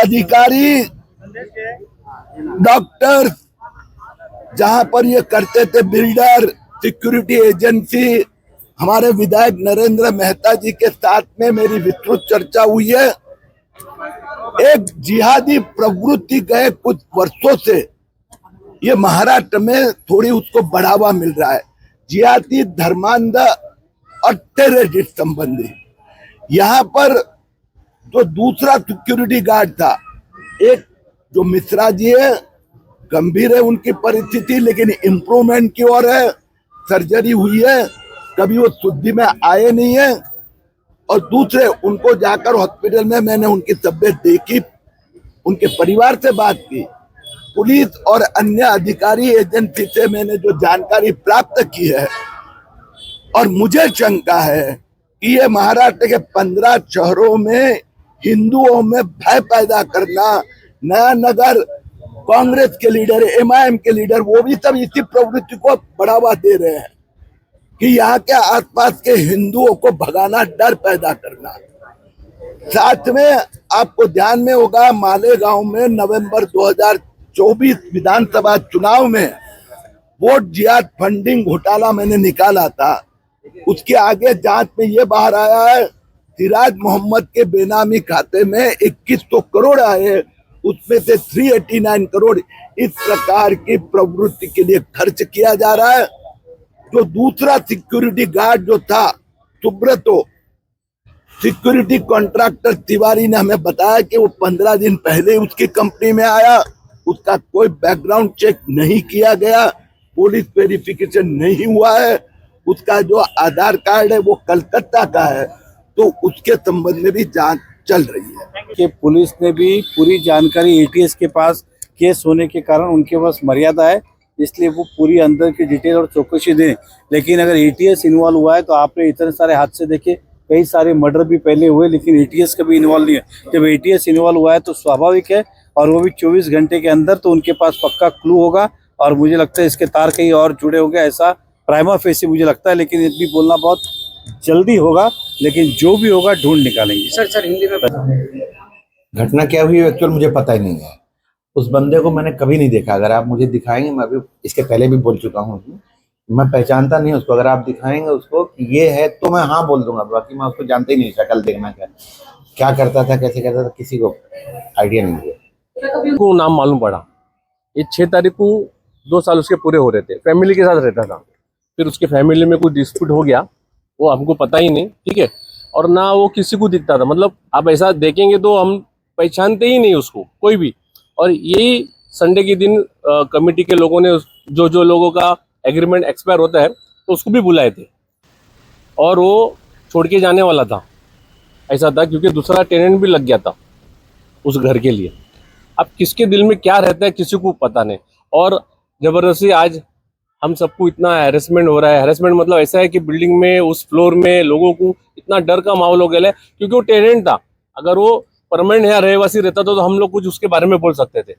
अधिकारी, डॉक्टर, जहां पर ये करते थे, बिल्डर, सिक्योरिटी एजेंसी, हमारे विधायक नरेंद्र मेहता जी के साथ में मेरी विस्तृत चर्चा हुई है। एक जिहादी प्रवृत्ति गए कुछ वर्षों से ये महाराष्ट्र में थोड़ी उसको बढ़ावा मिल रहा है, जिहादी, धर्मांध और टेररिस्ट संबंधी। यहाँ पर जो दूसरा सिक्योरिटी गार्ड था, एक जो मिश्रा जी है, गंभीर है उनकी परिस्थिति, लेकिन इम्प्रूवमेंट की ओर है, सर्जरी हुई है, कभी वो शुद्धि में आए नहीं है। और दूसरे, उनको जाकर हॉस्पिटल में मैंने उनकी तबीयत देखी, उनके परिवार से बात की, पुलिस और अन्य अधिकारी एजेंसी से मैंने जो जानकारी प्राप्त की है, और मुझे शंका है कि ये महाराष्ट्र के 15 शहरों में हिंदुओं में भय पैदा करना, नया नगर कांग्रेस के लीडर, एमआईएम के लीडर, वो भी सब इसी प्रवृत्ति को बढ़ावा दे रहे हैं कि यहाँ के आसपास के हिंदुओं को भगाना, डर पैदा करना। साथ में आपको ध्यान में होगा, मालेगांव में नवंबर 2024 विधानसभा चुनाव में वोट जिहाद फंडिंग घोटाला मैंने निकाला था। उसके आगे जांच में ये बाहर आया है, सिराज मोहम्मद के बेनामी खाते में 2100 करोड़ आए, उसमें से 389 करोड़ इस प्रकार की प्रवृत्ति के लिए खर्च किया जा रहा है। जो दूसरा सिक्योरिटी गार्ड जो था, सुब्रतो, सिक्योरिटी कॉन्ट्रैक्टर तिवारी ने हमें बताया कि वो 15 दिन पहले उसकी कंपनी में आया, उसका कोई बैकग्राउंड चेक नहीं किया गया, पुलिस वेरिफिकेशन नहीं हुआ है, उसका जो आधार कार्ड है वो कलकत्ता का है, तो उसके संबंध में भी जांच चल रही है। कि पुलिस ने भी पूरी जानकारी एटीएस के पास केस होने के कारण उनके पास मर्यादा है, इसलिए वो पूरी अंदर की डिटेल और चौकसी दें। लेकिन अगर एटीएस इन्वॉल्व हुआ है तो आपने इतने सारे हादसे देखे, कई सारे मर्डर भी पहले हुए, लेकिन एटीएस कभी इन्वॉल्व नहीं है। जब एटीएस इन्वॉल्व हुआ है तो स्वाभाविक है, और वो भी 24 घंटे के अंदर, तो उनके पास पक्का क्लू होगा। और मुझे लगता है इसके तार कहीं और जुड़े होंगे, ऐसा प्राइमा फेसी मुझे लगता है, लेकिन ये भी बोलना बहुत जल्दी होगा, लेकिन जो भी होगा ढूंढ निकालेंगे। सर हिंदी में घटना क्या हुई एक्चुअल मुझे पता ही नहीं है। उस बंदे को मैंने कभी नहीं देखा। अगर आप मुझे दिखाएंगे, मैं अभी इसके पहले भी बोल चुका हूँ, मैं पहचानता नहीं उसको। अगर आप दिखाएंगे उसको कि ये है तो मैं हाँ बोल दूंगा, बाकी मैं उसको जानता ही नहीं। शक्ल देखना क्या करता था, कैसे करता था, किसी को आइडिया नहीं है। को नाम मालूम पड़ा, ये 6 तारीख को 2 साल उसके पूरे हो रहे थे, फैमिली के साथ रहता था। फिर उसके फैमिली में कुछ डिस्प्यूट हो गया, वो हमको पता ही नहीं, ठीक है। और ना वो किसी को दिखता था, मतलब आप ऐसा देखेंगे तो हम पहचानते ही नहीं उसको कोई भी। और यही संडे के दिन कमेटी के लोगों ने जो लोगों का एग्रीमेंट एक्सपायर होता है तो उसको भी बुलाए थे, और वो छोड़ के जाने वाला था। ऐसा था क्योंकि दूसरा टेनेंट भी लग गया था उस घर के लिए। अब किसके दिल में क्या रहता है किसी को पता नहीं। और जबरदस्ती आज हम सबको इतना हैरेसमेंट हो रहा है। हैरेसमेंट मतलब ऐसा है कि बिल्डिंग में, उस फ्लोर में लोगों को इतना डर का माहौल हो गया है, क्योंकि वो टेनेंट था। अगर वो परमानेंट यहाँ रहवासी रहता तो हम लोग कुछ उसके बारे में बोल सकते थे।